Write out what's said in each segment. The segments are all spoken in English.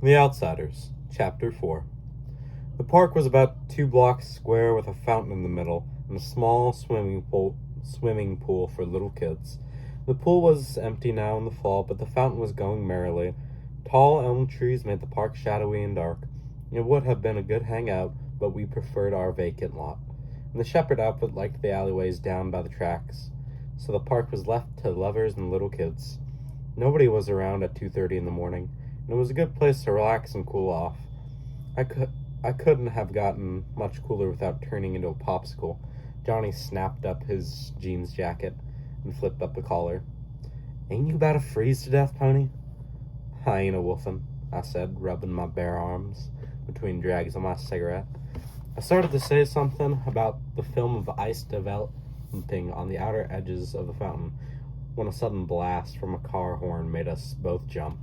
The Outsiders, Chapter 4. The park was about 2 blocks square with a fountain in the middle and a small swimming pool for little kids. The pool was empty now in the fall, but the fountain was going merrily. Tall elm trees made the park shadowy and dark. It would have been a good hangout, but we preferred our vacant lot. And the shepherd outfit liked the alleyways down by the tracks, so the park was left to lovers and little kids. Nobody was around at 2:30 in the morning, and it was a good place to relax and cool off. I couldn't have gotten much cooler without turning into a popsicle. Johnny snapped up his jeans jacket and flipped up the collar. "Ain't you about to freeze to death, Pony?" "I ain't a wolfin'," I said, rubbing my bare arms between drags on my cigarette. I started to say something about the film of ice developing on the outer edges of the fountain when a sudden blast from a car horn made us both jump.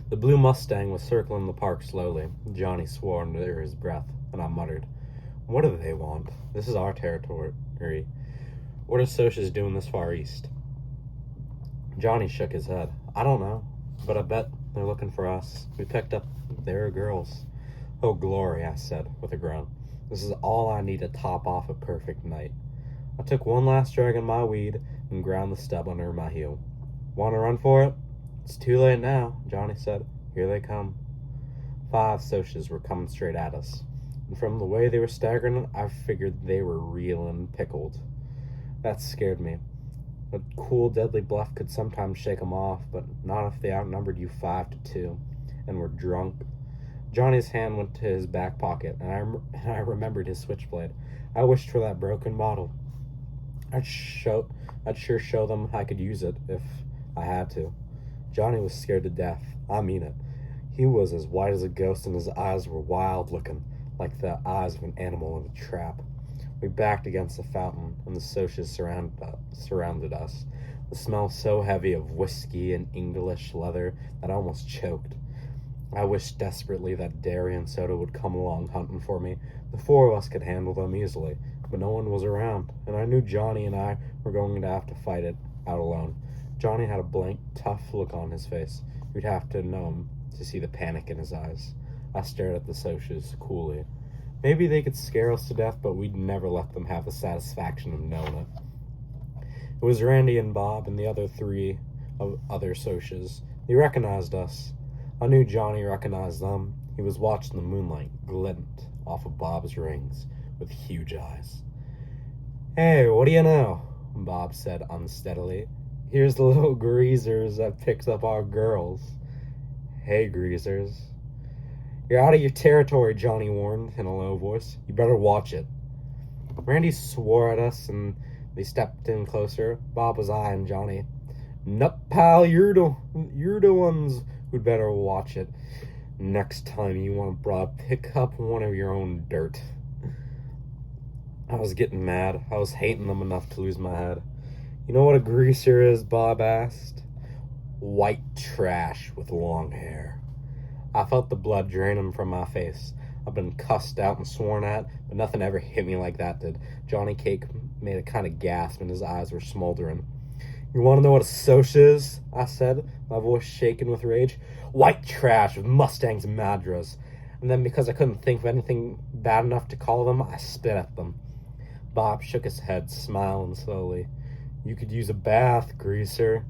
The blue Mustang was circling the park slowly. Johnny swore under his breath, and I muttered, "What do they want? This is our territory. What are Socias doing this far east?" Johnny shook his head. "I don't know, but I bet they're looking for us. We picked up their girls." "Oh, glory," I said, with a groan. "This is all I need to top off a perfect night." I took one last drag of my weed and ground the stub under my heel. "Want to run for it?" "It's too late now," Johnny said. "Here they come." 5 Socias were coming straight at us, and from the way they were staggering, I figured they were real and pickled. That scared me. A cool, deadly bluff could sometimes shake them off, but not if they outnumbered you 5-2 and were drunk. Johnny's hand went to his back pocket, and I remembered his switchblade. I wished for that broken bottle. I'd sure show them I could use it if I had to. Johnny was scared to death. I mean it. He was as white as a ghost, and his eyes were wild-looking, like the eyes of an animal in a trap. We backed against the fountain, and the Socias surrounded us. The smell so heavy of whiskey and English leather that I almost choked. I wished desperately that Dairy and Soda would come along hunting for me. The 4 of us could handle them easily, but no one was around, and I knew Johnny and I were going to have to fight it out alone. Johnny had a blank, tough look on his face. You'd have to know him to see the panic in his eyes. I stared at the Socias coolly. Maybe they could scare us to death, but we'd never let them have the satisfaction of knowing it. It was Randy and Bob and the other 3 other Socias. They recognized us. I knew Johnny recognized them. He was watching the moonlight glint off of Bob's rings with huge eyes. "Hey, what do you know?" Bob said unsteadily. "Here's the little greasers that picked up our girls." "Hey, greasers." "You're out of your territory," Johnny warned in a low voice. "You better watch it." Randy swore at us, and they stepped in closer. Bob was eyeing Johnny. "Nup, pal, you're the ones who'd better watch it. Next time you want to pick up one of your own dirt." I was getting mad. I was hating them enough to lose my head. "You know what a greaser is?" Bob asked. "White trash with long hair." I felt the blood draining from my face. I've been cussed out and sworn at, but nothing ever hit me like that did. Johnny Cake made a kind of gasp, and his eyes were smoldering. "You want to know what a Socia is?" I said, my voice shaking with rage. "White trash with Mustangs and Madras." And then, because I couldn't think of anything bad enough to call them, I spit at them. Bob shook his head, smiling slowly. "You could use a bath, greaser,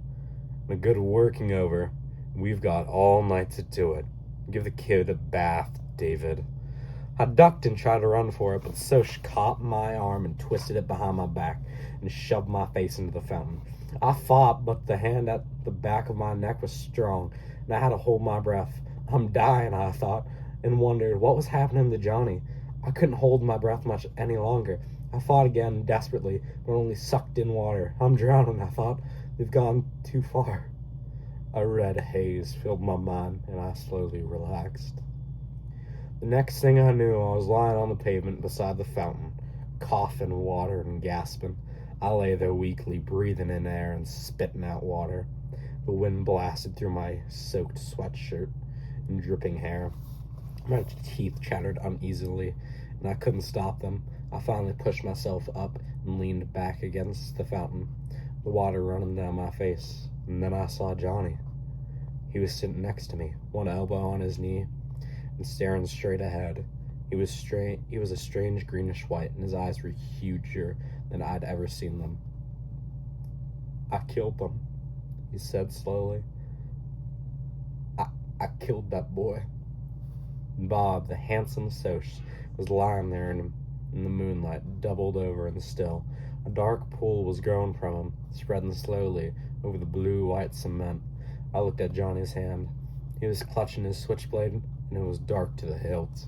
and a good working over. We've got all night to do it. Give the kid a bath, David." I ducked and tried to run for it, but Soch caught my arm and twisted it behind my back and shoved my face into the fountain. I fought, but the hand at the back of my neck was strong, and I had to hold my breath. I'm dying, I thought, and wondered what was happening to Johnny. I couldn't hold my breath much any longer. I fought again, desperately, but only sucked in water. I'm drowning, I thought. They've gone too far. A red haze filled my mind, and I slowly relaxed. The next thing I knew, I was lying on the pavement beside the fountain, coughing water and gasping. I lay there weakly, breathing in air and spitting out water. The wind blasted through my soaked sweatshirt and dripping hair. My teeth chattered uneasily, and I couldn't stop them. I finally pushed myself up and leaned back against the fountain, the water running down my face, and then I saw Johnny. He was sitting next to me, one elbow on his knee, and staring straight ahead. He was a strange greenish white, and his eyes were huger than I'd ever seen them. "I killed them," he said slowly. I killed that boy." Bob, the handsome Soc, was lying there in the moonlight, doubled over and still. A dark pool was growing from him, spreading slowly over the blue-white cement. I looked at Johnny's hand. He was clutching his switchblade, and it was dark to the hilt.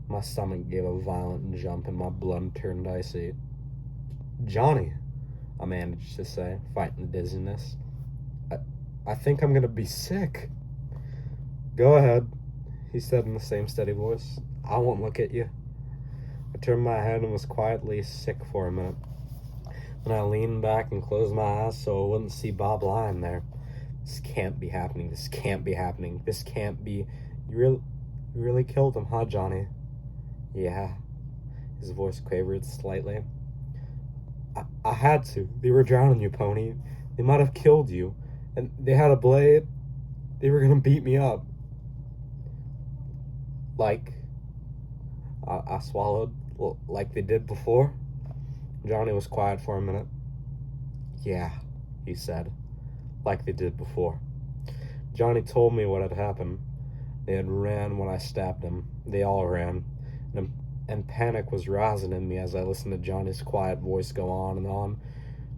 My stomach gave a violent jump, and my blood turned icy. "Johnny," I managed to say, fighting the dizziness. I think I'm gonna be sick." "Go ahead," he said in the same steady voice. "I won't look at you." I turned my head and was quietly sick for a minute. Then I leaned back and closed my eyes so I wouldn't see Bob lying there. "This can't be happening. This can't be happening. This can't be. You really killed him, huh, Johnny?" "Yeah." His voice quavered slightly. I had to. They were drowning you, Pony. They might have killed you. And they had a blade. They were gonna beat me up." "Like," I swallowed, "like they did before?" Johnny was quiet for a minute. "Yeah," he said, "like they did before." Johnny told me what had happened. They had ran when I stabbed him. They all ran. And panic was rising in me as I listened to Johnny's quiet voice go on and on.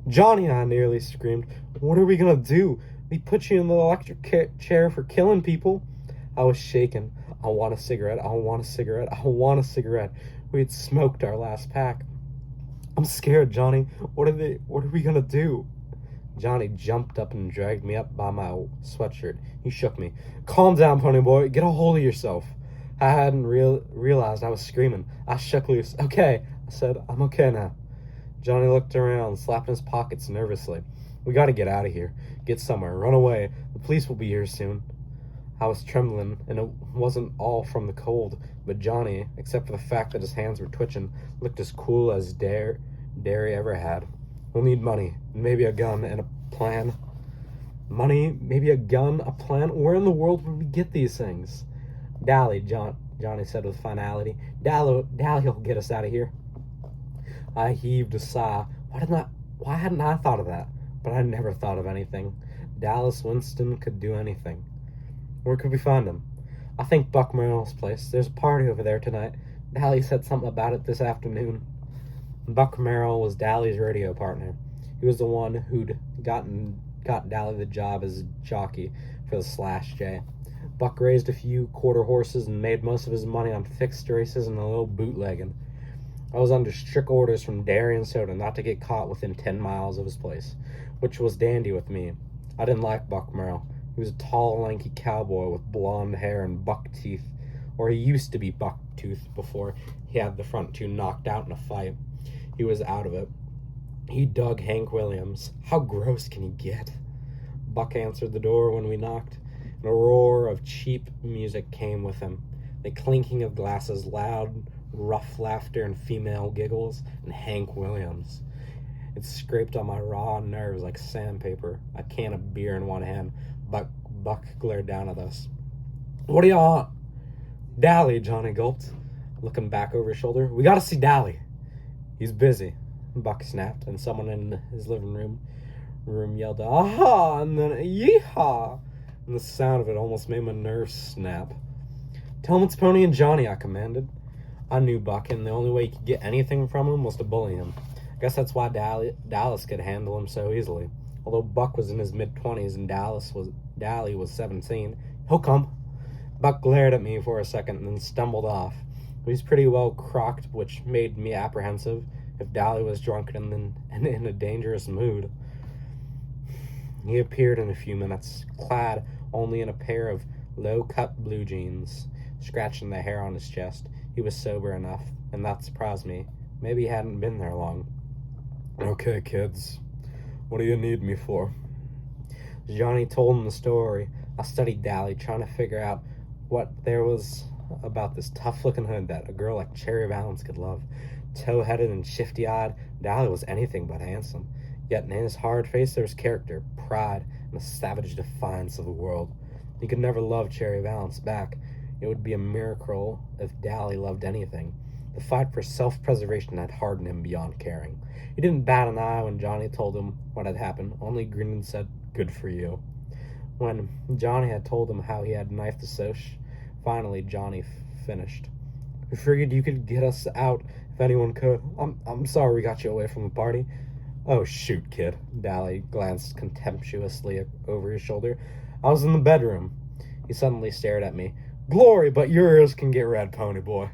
"Johnny," I nearly screamed, "what are we gonna do? They put you in the electric chair for killing people." I was shaking. "I want a cigarette. I want a cigarette. I want a cigarette." We had smoked our last pack. "I'm scared, Johnny. What are we gonna do?" Johnny jumped up and dragged me up by my sweatshirt. He shook me. "Calm down, Pony boy. Get a hold of yourself." I hadn't realized I was screaming. I shook loose. "Okay," I said. "I'm okay now." Johnny looked around, slapping his pockets nervously. "We gotta get out of here. Get somewhere. Run away. The police will be here soon." I was trembling, and it wasn't all from the cold, but Johnny, except for the fact that his hands were twitching, looked as cool as Derry ever had. "We'll need money, and maybe a gun, and a plan." "Money, maybe a gun, a plan? Where in the world would we get these things?" "Dally," Johnny said with finality. Dally'll get us out of here." I heaved a sigh. Why hadn't I thought of that? But I never thought of anything. Dallas Winston could do anything. Where could we find him? "I think Buck Merrill's place. There's a party over there tonight. Dally said something about it this afternoon." Buck Merrill was Dally's radio partner. He was the one who'd got Dally the job as jockey for the Slash J. Buck raised a few quarter horses and made most of his money on fixed races and a little bootlegging. I was under strict orders from Derry and Soda not to get caught within 10 miles of his place, which was dandy with me. I didn't like Buck Merrill. He was a tall, lanky cowboy with blonde hair and buck teeth, or he used to be buck-toothed before he had the front two knocked out in a fight. He was out of it. He dug Hank Williams. How gross can he get? Buck answered the door when we knocked, and a roar of cheap music came with him. The clinking of glasses, loud, rough laughter, and female giggles, and Hank Williams. It scraped on my raw nerves like sandpaper. A can of beer in one hand. Buck glared down at us. "What do you want?" "Dally," Johnny gulped, looking back over his shoulder. "We gotta see Dally." "He's busy," Buck snapped, and someone in his living room yelled, "Aha!" and then "Yeehaw!" and the sound of it almost made my nerves snap. "Tell him it's Pony and Johnny," I commanded. I knew Buck, and the only way he could get anything from him was to bully him. I guess that's why Dallas could handle him so easily. Although Buck was in his mid-20s and Dally was 17. "He'll come." Buck glared at me for a second and then stumbled off. He was pretty well crocked, which made me apprehensive if Dally was drunk and in a dangerous mood. He appeared in a few minutes, clad only in a pair of low-cut blue jeans, scratching the hair on his chest. He was sober enough, and that surprised me. Maybe he hadn't been there long. "Okay, kids, what do you need me for?" Johnny told him the story. I studied Dally, trying to figure out what there was about this tough-looking hood that a girl like Cherry Valance could love. Tow-headed and shifty-eyed, Dally was anything but handsome. Yet in his hard face there was character, pride, and a savage defiance of the world. He could never love Cherry Valance back. It would be a miracle if Dally loved anything. The fight for self-preservation had hardened him beyond caring. He didn't bat an eye when Johnny told him what had happened, only grinned and said, "Good for you." When Johnny had told him how he had knifed the Soch, finally Johnny finished. "We figured you could get us out if anyone could. I'm sorry we got you away from the party." "Oh, shoot, kid." Dally glanced contemptuously over his shoulder. "I was in the bedroom." He suddenly stared at me. "Glory, but yours can get red, pony boy."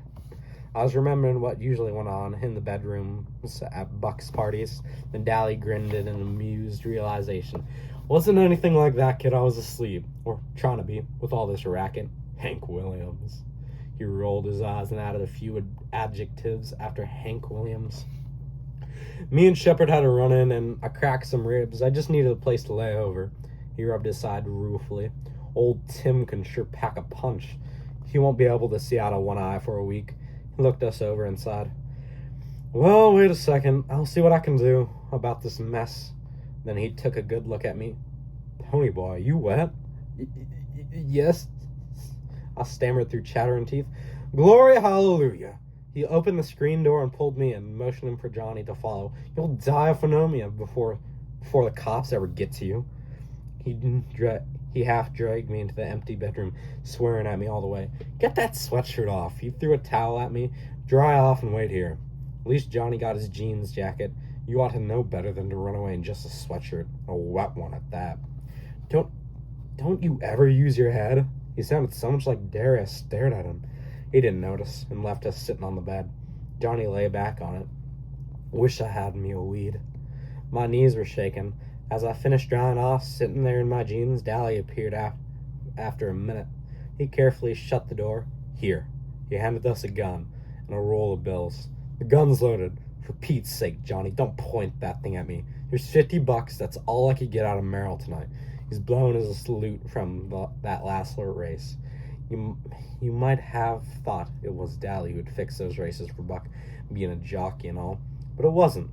I was remembering what usually went on in the bedrooms at Buck's parties, and Dally grinned in an amused realization. "Wasn't anything like that, kid. I was asleep. Or trying to be, with all this racket." "Hank Williams." He rolled his eyes and added a few adjectives after Hank Williams. "Me and Shepard had a run-in, and I cracked some ribs. I just needed a place to lay over." He rubbed his side ruefully. "Old Tim can sure pack a punch. He won't be able to see out of one eye for a week." He looked us over and sighed. "Well, wait a second. I'll see what I can do about this mess." Then he took a good look at me. "Pony boy, you wet?" Yes," I stammered through chattering teeth. "Glory, hallelujah." He opened the screen door and pulled me in, motioning for Johnny to follow. "You'll die of pneumonia before the cops ever get to you." He half dragged me into the empty bedroom, swearing at me all the way. "Get that sweatshirt off." He threw a towel at me. "Dry off and wait here." At least Johnny got his jeans jacket. You ought to know better than to run away in just a sweatshirt, a wet one at that. Don't you ever use your head?" He sounded so much like Darius stared at him. He didn't notice and left us sitting on the bed. Johnny lay back on it. Wish I had me a weed. My knees were shaking. As I finished drying off, sitting there in my jeans, Dally appeared after a minute. He carefully shut the door. "Here." He handed us a gun and a roll of bills. "The gun's loaded. For Pete's sake, Johnny, don't point that thing at me. Here's $50. That's all I could get out of Merrill tonight." He's blown as a salute from that last race. You might have thought it was Dally who'd fix those races for Buck, being a jockey and all, but it wasn't.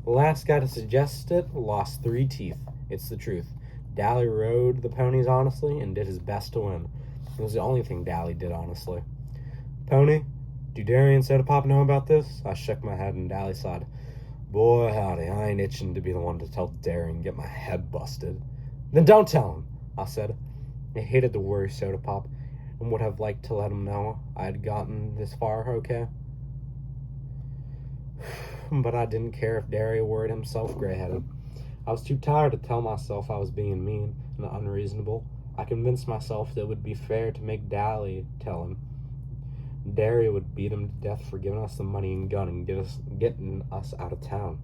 The last guy to suggest it lost 3 teeth. It's the truth. Dally rode the ponies honestly and did his best to win. It was the only thing Dally did honestly. "Pony, do Derry and Soda Pop know about this?" I shook my head and Dally sighed. "Boy, howdy, I ain't itching to be the one to tell Derry and get my head busted." "Then don't tell him," I said. I hated to worry Soda Pop and would have liked to let him know I had gotten this far okay. But I didn't care if Derry worried himself gray-headed. I was too tired to tell myself I was being mean and unreasonable. I convinced myself that it would be fair to make Dally tell him. Derry would beat him to death for giving us the money and gun and getting us out of town.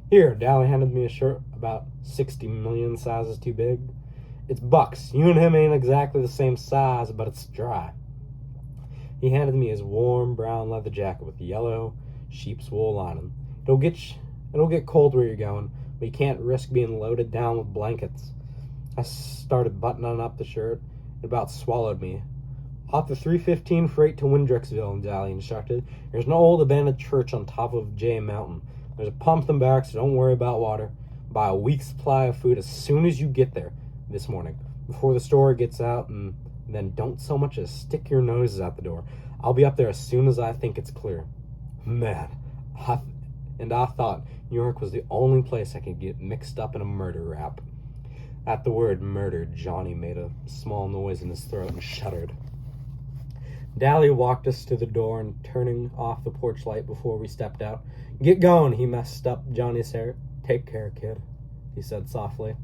"Here," Dally handed me a shirt about 60 million sizes too big. "It's Buck's. You and him ain't exactly the same size, but it's dry." He handed me his warm brown leather jacket with yellow sheep's wool lining. It'll get cold where you're going, but you can't risk being loaded down with blankets." I started buttoning up the shirt. It about swallowed me. "Off the 315 freight to Windrexville," Dally instructed. "There's an old abandoned church on top of Jay Mountain. There's a pump in the back, so don't worry about water. Buy a week's supply of food as soon as you get there this morning, before the store gets out, and then don't so much as stick your noses out the door. I'll be up there as soon as I think it's clear." Man, I thought New York was the only place I could get mixed up in a murder rap. At the word murder, Johnny made a small noise in his throat and shuddered. Dally walked us to the door and turning off the porch light before we stepped out. "Get going," he messed up Johnny's hair. "Take care, kid," he said softly.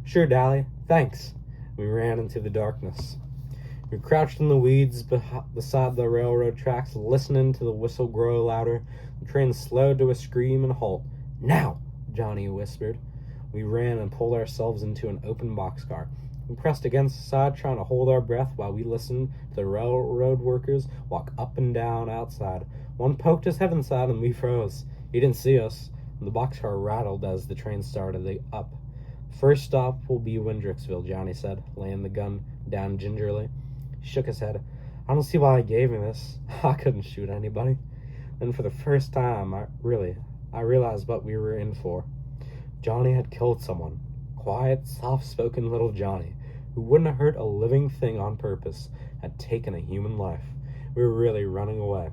"Sure, Dally. Thanks." We ran into the darkness. We crouched in the weeds beside the railroad tracks, listening to the whistle grow louder. The train slowed to a scream and halt. "Now," Johnny whispered. We ran and pulled ourselves into an open boxcar. We pressed against the side, trying to hold our breath while we listened to the railroad workers walk up and down outside. One poked his head inside and we froze. He didn't see us. The boxcar rattled as the train started up. "First stop will be Windrexville," Johnny said, laying the gun down gingerly. He shook his head. "I don't see why he gave me this. I couldn't shoot anybody." Then for the first time, I realized what we were in for. Johnny had killed someone. Quiet, soft-spoken little Johnny. who wouldn't have hurt a living thing on purpose, had taken a human life. We were really running away,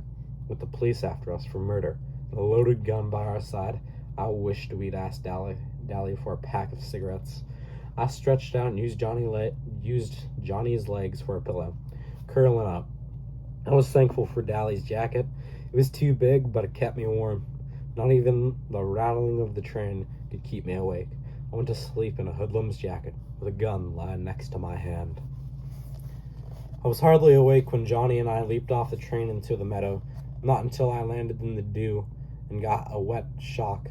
with the police after us for murder, and a loaded gun by our side. I wished we'd asked Dally for a pack of cigarettes. I stretched out and used Johnny's legs for a pillow, curling up. I was thankful for Dally's jacket. It was too big, but it kept me warm. Not even the rattling of the train could keep me awake. I went to sleep in a hoodlum's jacket, with a gun lying next to my hand. I was hardly awake when Johnny and I leaped off the train into the meadow. Not until I landed in the dew and got a wet shock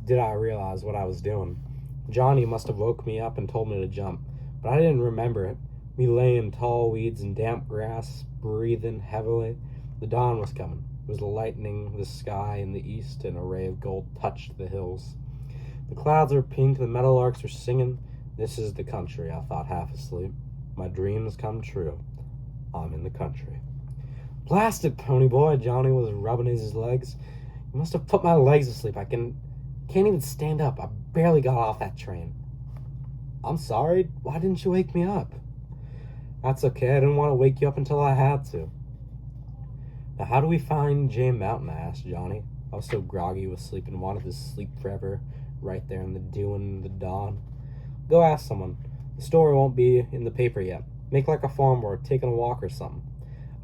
did I realize what I was doing. Johnny must have woke me up and told me to jump, but I didn't remember it. We lay in tall weeds and damp grass, breathing heavily. The dawn was coming. It was lightening the sky in the east, and a ray of gold touched the hills. The clouds were pink, the meadowlarks were singing. This is the country, I thought half asleep. My dreams come true. I'm in the country. Blast it, pony boy, Johnny was rubbing his legs. You must have put my legs asleep. I can't even stand up. I barely got off that train. I'm sorry. Why didn't you wake me up? That's okay. I didn't want to wake you up until I had to. Now, how do we find Jay Mountain? I asked Johnny. I was so groggy with sleep and wanted to sleep forever, right there in the dew and the dawn. Go ask someone. The story won't be in the paper yet. Make like a farm boy, taking a walk or something.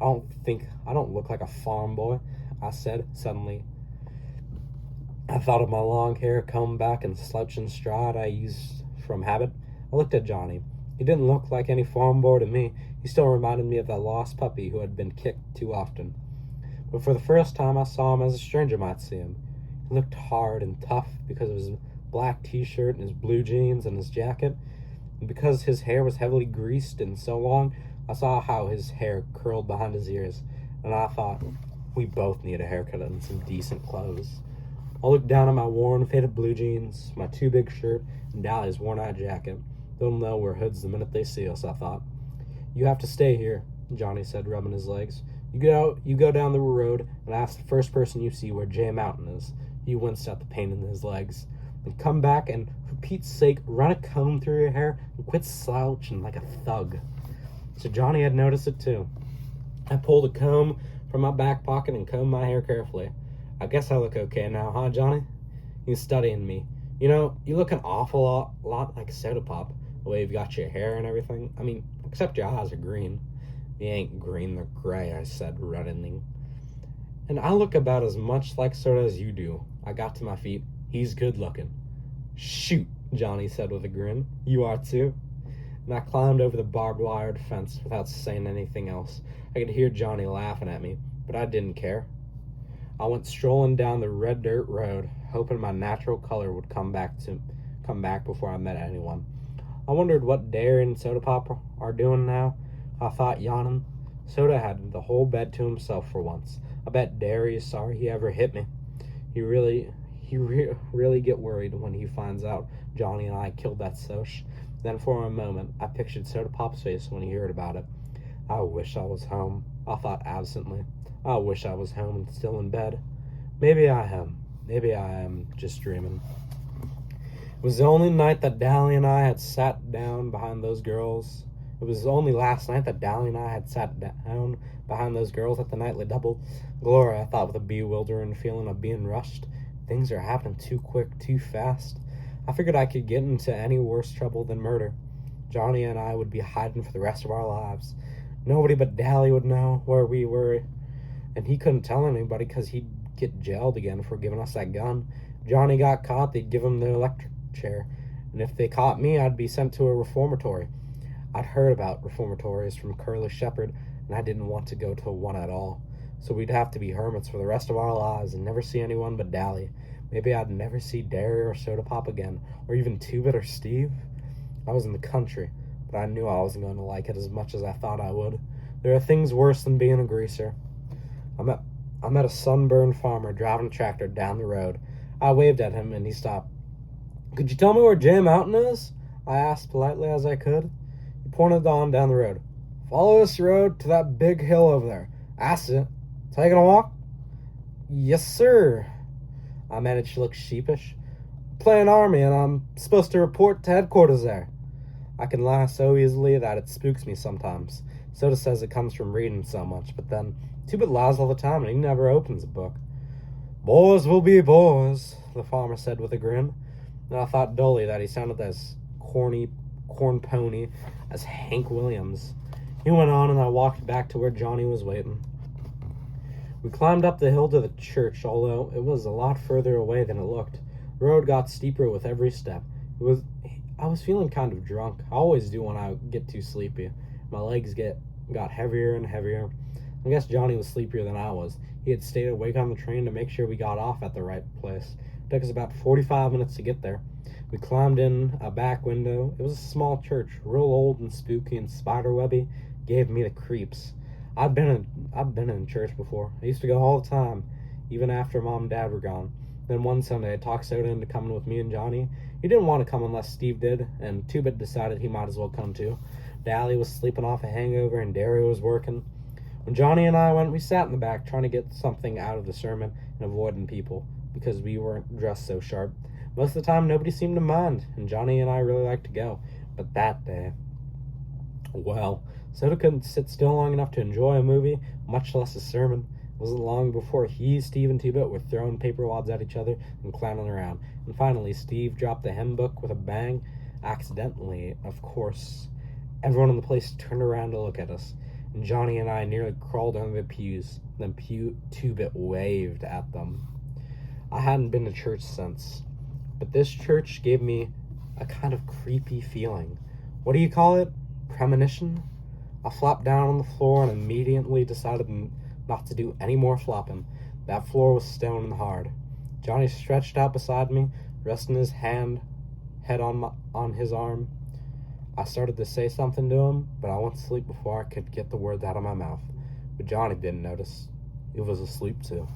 I don't look like a farm boy, I said suddenly. I thought of my long hair combed back and slouching stride I used from habit. I looked at Johnny. He didn't look like any farm boy to me. He still reminded me of that lost puppy who had been kicked too often. But for the first time I saw him as a stranger might see him. He looked hard and tough because of his black t-shirt and his blue jeans and his jacket. And because his hair was heavily greased and so long, I saw how his hair curled behind his ears. And I thought, we both need a haircut and some decent clothes. I looked down at my worn, faded blue jeans, my too big shirt, and Dally's worn-out jacket. They'll know we're hoods the minute they see us, I thought. You have to stay here, Johnny said, rubbing his legs. You go down the road and ask the first person you see where Jay Mountain is. He winced at the pain in his legs. And come back and, for Pete's sake, run a comb through your hair and quit slouching like a thug. So Johnny had noticed it too. I pulled a comb from my back pocket and combed my hair carefully. I guess I look okay now, huh, Johnny? He's studying me. You know, you look an awful lot like Soda Pop, the way you've got your hair and everything. I mean, except your eyes are green. They ain't green, they're gray, I said, reddening. And I look about as much like Soda as you do. I got to my feet. He's good looking. Shoot, Johnny said with a grin. You are too. And I climbed over the barbed wired fence without saying anything else. I could hear Johnny laughing at me, but I didn't care. I went strolling down the red dirt road, hoping my natural color would come back before I met anyone. I wondered what Dare and Soda Pop are doing now. I thought, yawning. Soda had the whole bed to himself for once. I bet Dare is sorry he ever hit me. He really get worried when he finds out Johnny and I killed that Soch. Then for a moment, I pictured Soda Pop's face when he heard about it. I wish I was home, I thought absently. I wish I was home and still in bed. Maybe I am. Maybe I am just dreaming. It was the only night that Dally and I had sat down behind those girls. It was only last night that Dally and I had sat down behind those girls at the nightly double. Gloria, I thought with a bewildering feeling of being rushed. Things are happening too quick, too fast. I figured I could get into any worse trouble than murder. Johnny and I would be hiding for the rest of our lives. Nobody but Dally would know where we were. And he couldn't tell anybody because he'd get jailed again for giving us that gun. If Johnny got caught, they'd give him the electric chair. And if they caught me, I'd be sent to a reformatory. I'd heard about reformatories from Curly Shepherd, and I didn't want to go to one at all. So we'd have to be hermits for the rest of our lives and never see anyone but Dally. Maybe I'd never see Derry or Soda Pop again, or even Two-Bit or Steve. I was in the country, but I knew I wasn't going to like it as much as I thought I would. There are things worse than being a greaser. I met a sunburned farmer driving a tractor down the road. I waved at him, and he stopped. Could you tell me where Jay Mountain is? I asked politely as I could. He pointed on down the road. Follow this road to that big hill over there. That's it. Taking a walk? Yes, sir. I managed to look sheepish. Playing army, and I'm supposed to report to headquarters there. I can laugh so easily that it spooks me sometimes. Soda says it comes from reading so much, but then Two-Bit lies all the time and he never opens a book. Boys will be boys, the farmer said with a grin, and I thought dully that he sounded as corn pony as Hank Williams. He went on and I walked back to where Johnny was waiting. We climbed up the hill to the church, although it was a lot further away than it looked. The road got steeper with every step. I was feeling kind of drunk. I always do when I get too sleepy. My legs got heavier and heavier. I guess Johnny was sleepier than I was. He had stayed awake on the train to make sure we got off at the right place. It took us about 45 minutes to get there. We climbed in a back window. It was a small church, real old and spooky and spiderwebby. Gave me the creeps. I've been in church before. I used to go all the time, even after Mom and Dad were gone. Then one Sunday, I talked Soda into coming with me and Johnny. He didn't want to come unless Steve did, and Two-Bit decided he might as well come too. Dally was sleeping off a hangover, and Dario was working. When Johnny and I went, we sat in the back trying to get something out of the sermon and avoiding people, because we weren't dressed so sharp. Most of the time, nobody seemed to mind, and Johnny and I really liked to go. But that day, well, Soda couldn't sit still long enough to enjoy a movie, much less a sermon. It wasn't long before he, Steve, and Two-Bit were throwing paper wads at each other and clowning around. And finally, Steve dropped the hymn book with a bang. Accidentally, of course. Everyone in the place turned around to look at us, and Johnny and I nearly crawled under the pews. Then Two-Bit waved at them. I hadn't been to church since, but this church gave me a kind of creepy feeling. What do you call it? Premonition? I flopped down on the floor and immediately decided not to do any more flopping. That floor was stone and hard. Johnny stretched out beside me, resting his head on his arm. I started to say something to him, but I went to sleep before I could get the words out of my mouth. But Johnny didn't notice. He was asleep too.